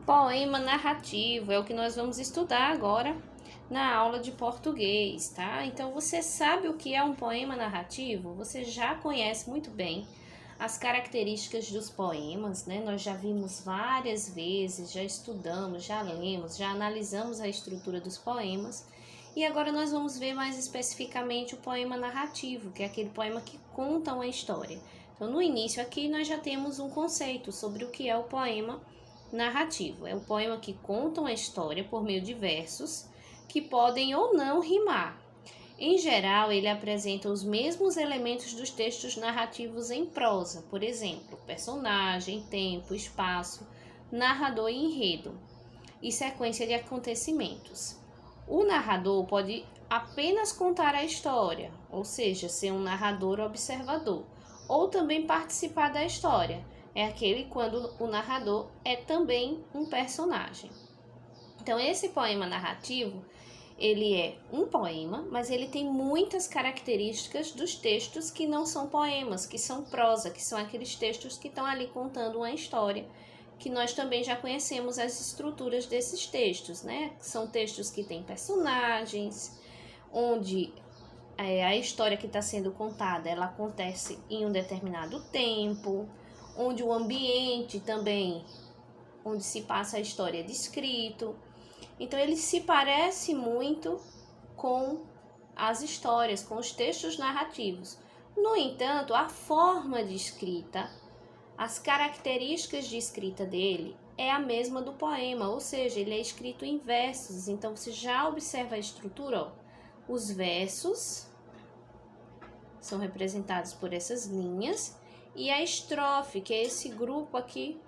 Poema narrativo é o que nós vamos estudar agora na aula de português, tá? Então, você sabe o que é um poema narrativo? Você já conhece muito bem as características dos poemas, né? Nós já vimos várias vezes, já estudamos, já lemos, já analisamos a estrutura dos poemas. E agora nós vamos ver mais especificamente o poema narrativo, que é aquele poema que conta uma história. Então, no início aqui, nós já temos um conceito sobre o que é o poema narrativo. É um poema que conta uma história por meio de versos que podem ou não rimar. Em geral, ele apresenta os mesmos elementos dos textos narrativos em prosa, por exemplo, personagem, tempo, espaço, narrador e enredo, e sequência de acontecimentos. O narrador pode apenas contar a história, ou seja, ser um narrador observador, ou também participar da história. É aquele quando o narrador é também um personagem. Então, esse poema narrativo, ele é um poema, mas ele tem muitas características dos textos que não são poemas, que são prosa, que são aqueles textos que estão ali contando uma história, que nós também já conhecemos as estruturas desses textos, né? São textos que têm personagens, onde a história que está sendo contada, ela acontece em um determinado tempo, onde o ambiente também, onde se passa a história é descrito. Então, ele se parece muito com as histórias, com os textos narrativos. No entanto, a forma de escrita, as características de escrita dele é a mesma do poema, ou seja, ele é escrito em versos. Então, você já observa a estrutura, ó. Os versos são representados por essas linhas, e a estrofe, que é esse grupo aqui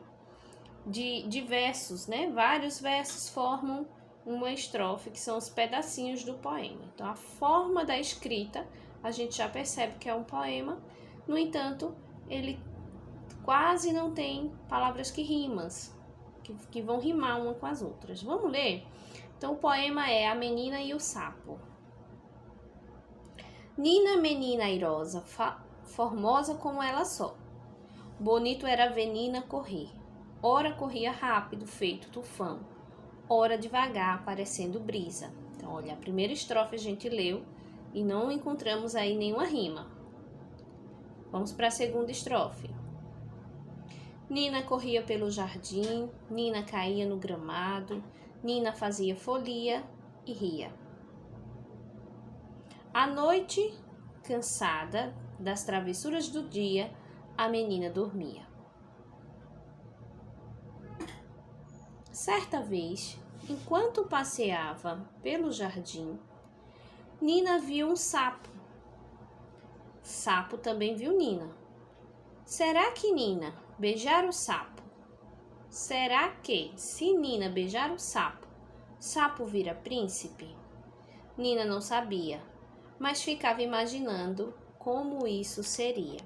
de versos, né? Vários versos formam uma estrofe, que são os pedacinhos do poema. Então, a forma da escrita, a gente já percebe que é um poema. No entanto, ele quase não tem palavras que rimam, que vão rimar uma com as outras. Vamos ler? Então, o poema é A Menina e o Sapo. Nina, menina airosa, formosa como ela só. Bonito era ver Nina correr. Ora corria rápido, feito tufão. Ora devagar, parecendo brisa. Então, olha, a primeira estrofe a gente leu e não encontramos aí nenhuma rima. Vamos para a segunda estrofe. Nina corria pelo jardim, Nina caía no gramado, Nina fazia folia e ria. À noite, cansada das travessuras do dia, a menina dormia. Certa vez, enquanto passeava pelo jardim, Nina viu um sapo. Sapo também viu Nina. Será que Nina beijar o sapo? Será que, se Nina beijar o sapo, sapo vira príncipe? Nina não sabia, mas ficava imaginando como isso seria.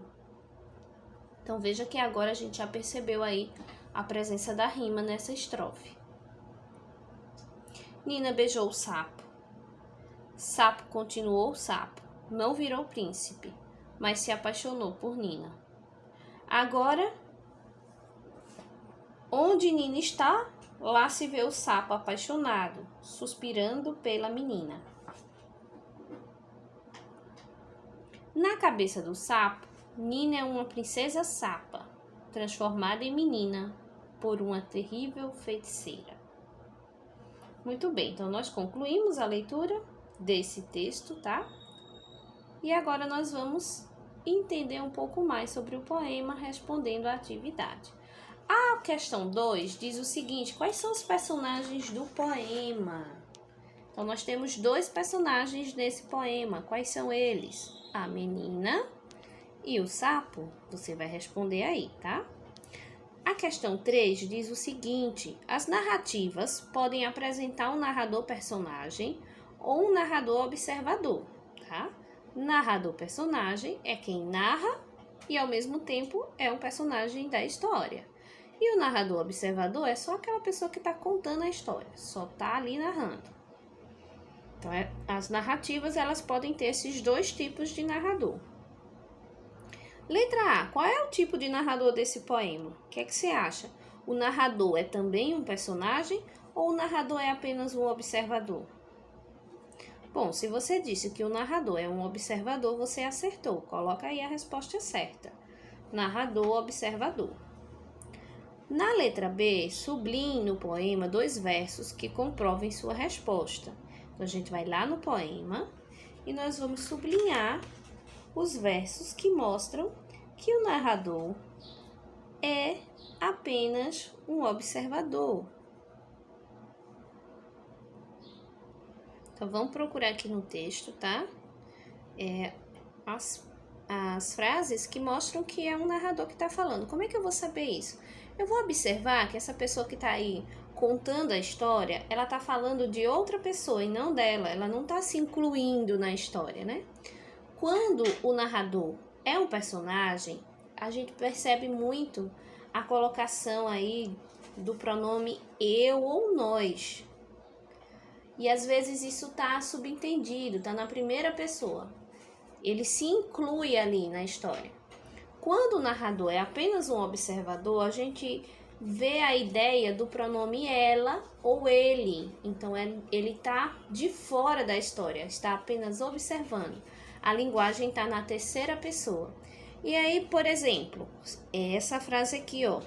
Então, veja que agora a gente já percebeu aí a presença da rima nessa estrofe. Nina beijou o sapo. Sapo continuou sapo, não virou príncipe, mas se apaixonou por Nina. Agora, onde Nina está, lá se vê o sapo apaixonado, suspirando pela menina. Na cabeça do sapo, Nina é uma princesa sapa, transformada em menina por uma terrível feiticeira. Muito bem, então nós concluímos a leitura desse texto, tá? E agora nós vamos entender um pouco mais sobre o poema respondendo à atividade. A questão 2 diz o seguinte: quais são os personagens do poema? Então, nós temos dois personagens nesse poema. Quais são eles? A menina e o sapo. Você vai responder aí, tá? A questão 3 diz o seguinte: as narrativas podem apresentar um narrador-personagem ou um narrador-observador, tá? Narrador-personagem é quem narra e, ao mesmo tempo, é um personagem da história. E o narrador-observador é só aquela pessoa que está contando a história, só está ali narrando. Então, as narrativas, elas podem ter esses dois tipos de narrador. Letra A. Qual é o tipo de narrador desse poema? O que é que você acha? O narrador é também um personagem ou o narrador é apenas um observador? Bom, se você disse que o narrador é um observador, você acertou. Coloca aí a resposta certa. Narrador, observador. Na letra B, sublinhe no poema 2 versos que comprovem sua resposta. Então, a gente vai lá no poema e nós vamos sublinhar os versos que mostram que o narrador é apenas um observador. Então, vamos procurar aqui no texto, tá? As frases que mostram que é um narrador que está falando. Como é que eu vou saber isso? Eu vou observar que essa pessoa que está aí contando a história, ela está falando de outra pessoa e não dela. Ela não está se incluindo na história, né? Quando o narrador é um personagem, a gente percebe muito a colocação aí do pronome eu ou nós. E às vezes isso está subentendido, está na primeira pessoa. Ele se inclui ali na história. Quando o narrador é apenas um observador, a gente vê a ideia do pronome ela ou ele. Então, ele está de fora da história, está apenas observando. A linguagem está na terceira pessoa. E aí, por exemplo, essa frase aqui, ó.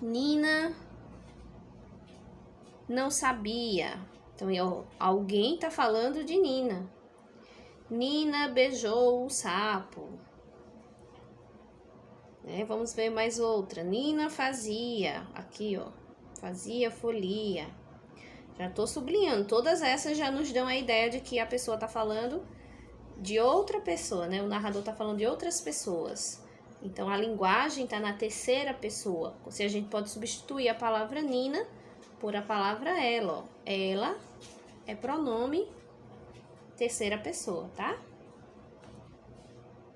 Nina não sabia. Então, alguém está falando de Nina. Nina beijou o sapo. Vamos ver mais outra. Nina fazia. Aqui, ó. Fazia folia. Já estou sublinhando. Todas essas já nos dão a ideia de que a pessoa está falando de outra pessoa, né? O narrador está falando de outras pessoas. Então, a linguagem está na terceira pessoa. Ou seja, a gente pode substituir a palavra Nina por a palavra ela, ó. Ela é pronome terceira pessoa, tá?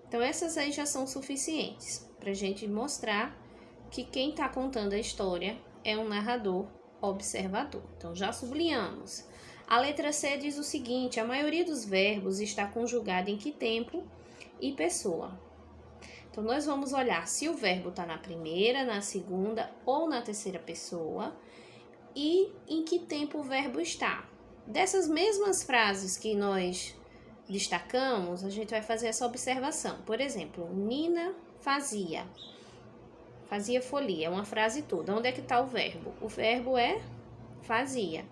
Então, essas aí já são suficientes para a gente mostrar que quem está contando a história é um narrador observador. Então, já sublinhamos. A letra C diz o seguinte: a maioria dos verbos está conjugada em que tempo e pessoa. Então, nós vamos olhar se o verbo está na primeira, na segunda ou na terceira pessoa e em que tempo o verbo está. Dessas mesmas frases que nós destacamos, a gente vai fazer essa observação. Por exemplo, Nina fazia folia, é uma frase toda. Onde é que está o verbo? O verbo é fazia.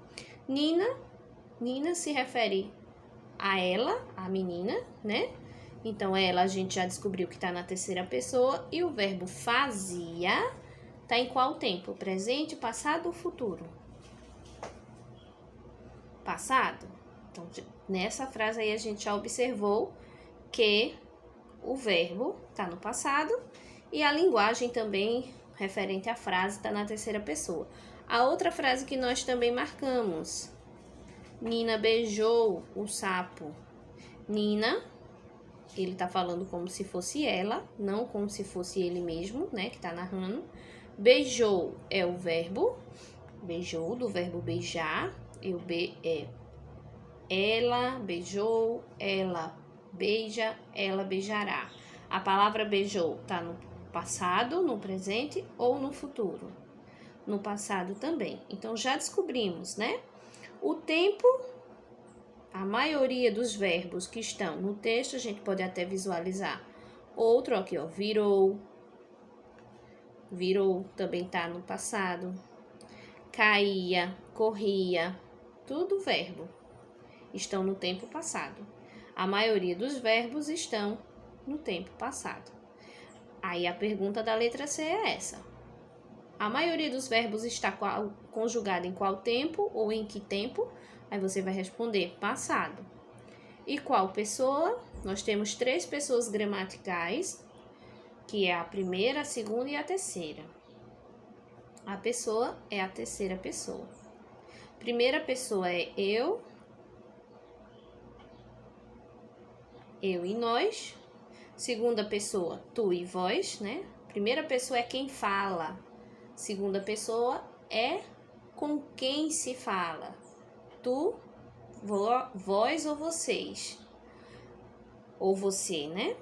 Nina se refere a ela, a menina, né? Então, ela a gente já descobriu que está na terceira pessoa. E o verbo fazia está em qual tempo? Presente, passado ou futuro? Passado. Então, nessa frase aí a gente já observou que o verbo está no passado e a linguagem também referente à frase está na terceira pessoa. A outra frase que nós também marcamos: Nina beijou o sapo. Nina, ele está falando como se fosse ela, não como se fosse ele mesmo, né, que está narrando. Beijou é o verbo, beijou, do verbo beijar. Ela beijou, ela beija, ela beijará. A palavra beijou está no passado, no presente ou no futuro? No passado também. Então, já descobrimos, né? O tempo, a maioria dos verbos que estão no texto, a gente pode até visualizar. Outro aqui, ó, virou. Virou também está no passado. Caía, corria, tudo verbo. Estão no tempo passado. A maioria dos verbos estão no tempo passado. Aí a pergunta da letra C é essa: a maioria dos verbos está conjugada em qual tempo ou em que tempo? Aí você vai responder passado. E qual pessoa? Nós temos 3 pessoas gramaticais, que é a primeira, a segunda e a terceira. A pessoa é a terceira pessoa. Primeira pessoa é eu e nós. Segunda pessoa, tu e vós, né? Primeira pessoa é quem fala. Segunda pessoa é com quem se fala. Tu, vós ou vocês. Ou você, né?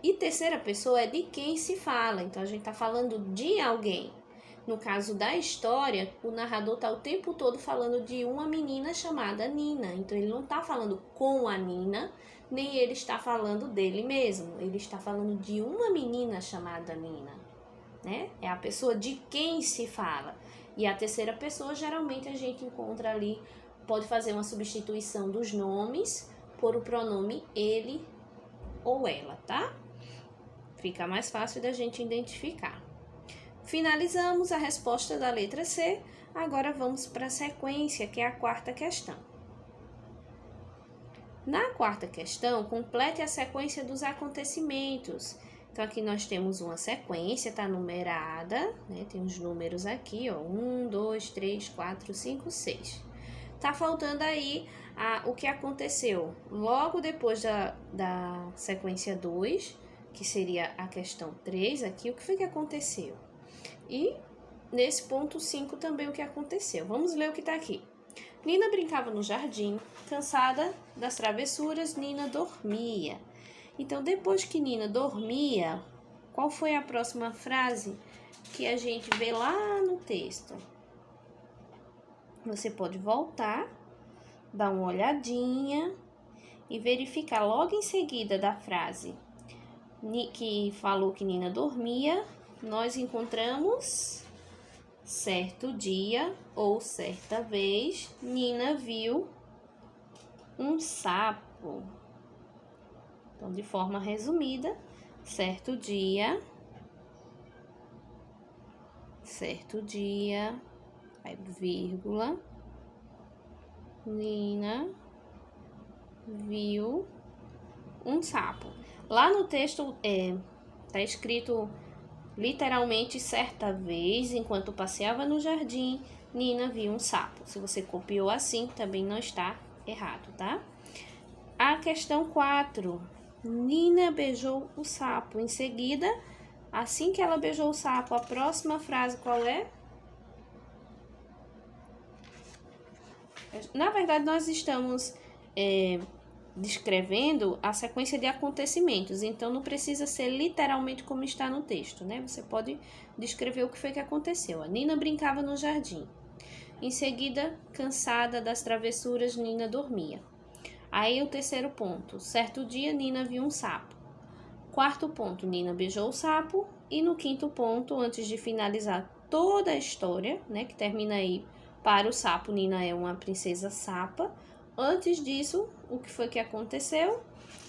E terceira pessoa é de quem se fala. Então, a gente tá falando de alguém. No caso da história, o narrador está o tempo todo falando de uma menina chamada Nina. Então, ele não está falando com a Nina, nem ele está falando dele mesmo. Ele está falando de uma menina chamada Nina, né? É a pessoa de quem se fala. E a terceira pessoa, geralmente, a gente encontra ali, pode fazer uma substituição dos nomes por o pronome ele ou ela, tá? Fica mais fácil da gente identificar. Finalizamos a resposta da letra C, agora vamos para a sequência, que é a quarta questão. Na quarta questão, complete a sequência dos acontecimentos. Então, aqui nós temos uma sequência, tá numerada, né? Tem os números aqui, ó, 1, 2, 3, 4, 5, 6. Tá faltando aí o que aconteceu logo depois da sequência 2, que seria a questão 3 aqui, o que foi que aconteceu? E nesse ponto 5 também o que aconteceu. Vamos ler o que está aqui. Nina brincava no jardim, cansada das travessuras, Nina dormia. Então, depois que Nina dormia, qual foi a próxima frase que a gente vê lá no texto? Você pode voltar, dar uma olhadinha e verificar logo em seguida da frase que falou que Nina dormia, nós encontramos certo dia ou certa vez, Nina viu um sapo. Então, de forma resumida, certo dia, aí vírgula, Nina viu um sapo. Lá no texto tá escrito literalmente, certa vez, enquanto passeava no jardim, Nina viu um sapo. Se você copiou assim, também não está errado, tá? A questão 4. Nina beijou o sapo. Em seguida, assim que ela beijou o sapo, a próxima frase qual é? Na verdade, nós estamos descrevendo a sequência de acontecimentos, então não precisa ser literalmente como está no texto, né? Você pode descrever o que foi que aconteceu. A Nina brincava no jardim. Em seguida, cansada das travessuras, Nina dormia. Aí o terceiro ponto. Certo dia, Nina viu um sapo. Quarto ponto, Nina beijou o sapo. E no quinto ponto, antes de finalizar toda a história, né, que termina aí, para o sapo, Nina é uma princesa sapa. Antes disso, o que foi que aconteceu?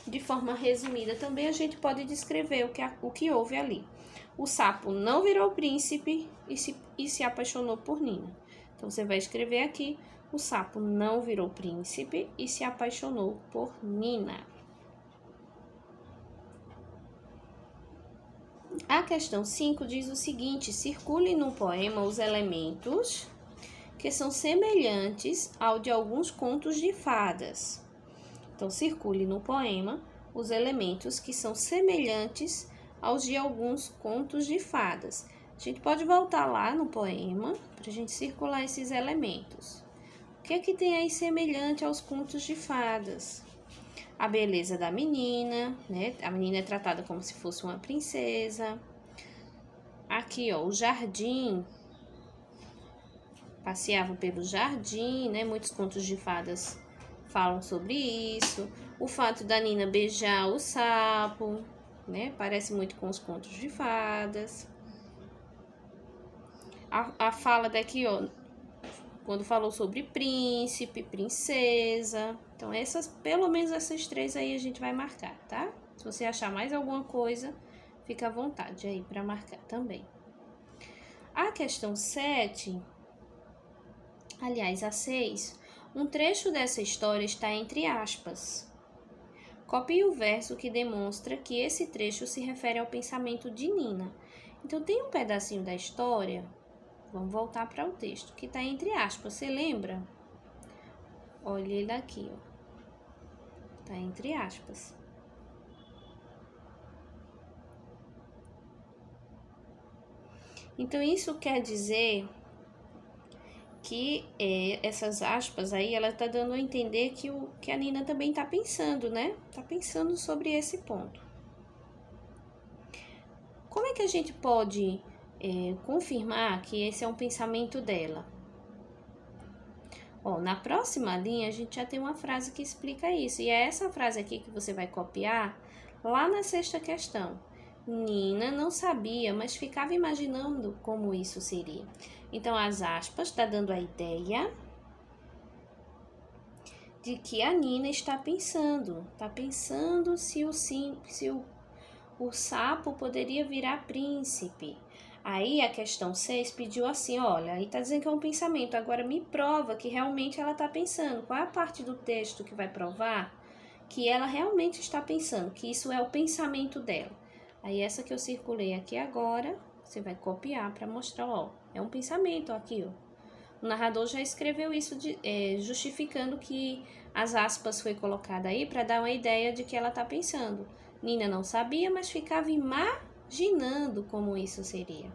De forma resumida também, a gente pode descrever o que houve ali. O sapo não virou príncipe e se apaixonou por Nina. Então, você vai escrever aqui, o sapo não virou príncipe e se apaixonou por Nina. A questão 5 diz o seguinte: circule no poema os elementos que são semelhantes ao de alguns contos de fadas. Então, circule no poema os elementos que são semelhantes aos de alguns contos de fadas. A gente pode voltar lá no poema para a gente circular esses elementos. O que é que tem aí semelhante aos contos de fadas? A beleza da menina, né? A menina é tratada como se fosse uma princesa. Aqui, ó, o jardim. Passeava pelo jardim, né? Muitos contos de fadas falam sobre isso. O fato da Nina beijar o sapo, né? Parece muito com os contos de fadas. A fala daqui, ó, quando falou sobre príncipe, princesa. Então, pelo menos essas 3 aí a gente vai marcar, tá? Se você achar mais alguma coisa, fica à vontade aí para marcar também. A questão 7, aliás, a 6, um trecho dessa história está entre aspas. Copie o verso que demonstra que esse trecho se refere ao pensamento de Nina. Então, tem um pedacinho da história, vamos voltar para o texto, que está entre aspas. Você lembra? Olha ele aqui, ó. Está entre aspas. Então, isso quer dizer que essas aspas aí, ela tá dando a entender que a Nina também tá pensando, né? Tá pensando sobre esse ponto. Como é que a gente pode confirmar que esse é um pensamento dela. Ó, na próxima linha, a gente já tem uma frase que explica isso. E é essa frase aqui que você vai copiar lá na sexta questão. Nina não sabia, mas ficava imaginando como isso seria. Então, as aspas está dando a ideia de que a Nina está pensando. Está pensando se o sapo poderia virar príncipe. Aí a questão 6 pediu assim, olha, aí tá dizendo que é um pensamento, agora me prova que realmente ela está pensando. Qual é a parte do texto que vai provar que ela realmente está pensando, que isso é o pensamento dela? Aí essa que eu circulei aqui agora, você vai copiar para mostrar, ó, é um pensamento aqui, ó. O narrador já escreveu isso justificando que as aspas foi colocada aí para dar uma ideia de que ela está pensando. Nina não sabia, mas ficava imaginando como isso seria.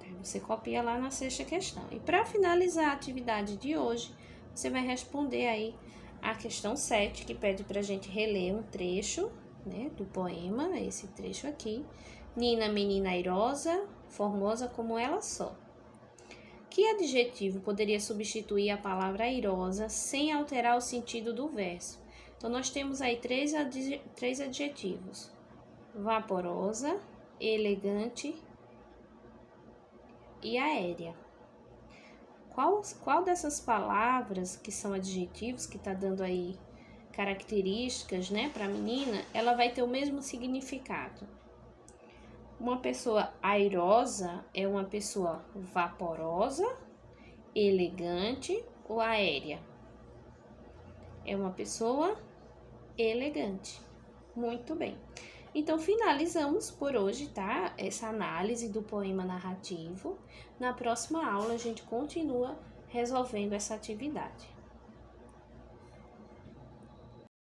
Aí você copia lá na sexta questão. E para finalizar a atividade de hoje, você vai responder aí a questão 7, que pede para a gente reler um trecho, né, do poema, esse trecho aqui. Nina, menina airosa, formosa como ela só. Que adjetivo poderia substituir a palavra airosa sem alterar o sentido do verso? Então, nós temos aí três adjetivos: vaporosa, elegante e aérea. Qual dessas palavras, que são adjetivos, que está dando aí características, né, para a menina, ela vai ter o mesmo significado? Uma pessoa airosa é uma pessoa vaporosa, elegante ou aérea? É uma pessoa elegante. Muito bem. Então, finalizamos por hoje, tá? Essa análise do poema narrativo. Na próxima aula, a gente continua resolvendo essa atividade.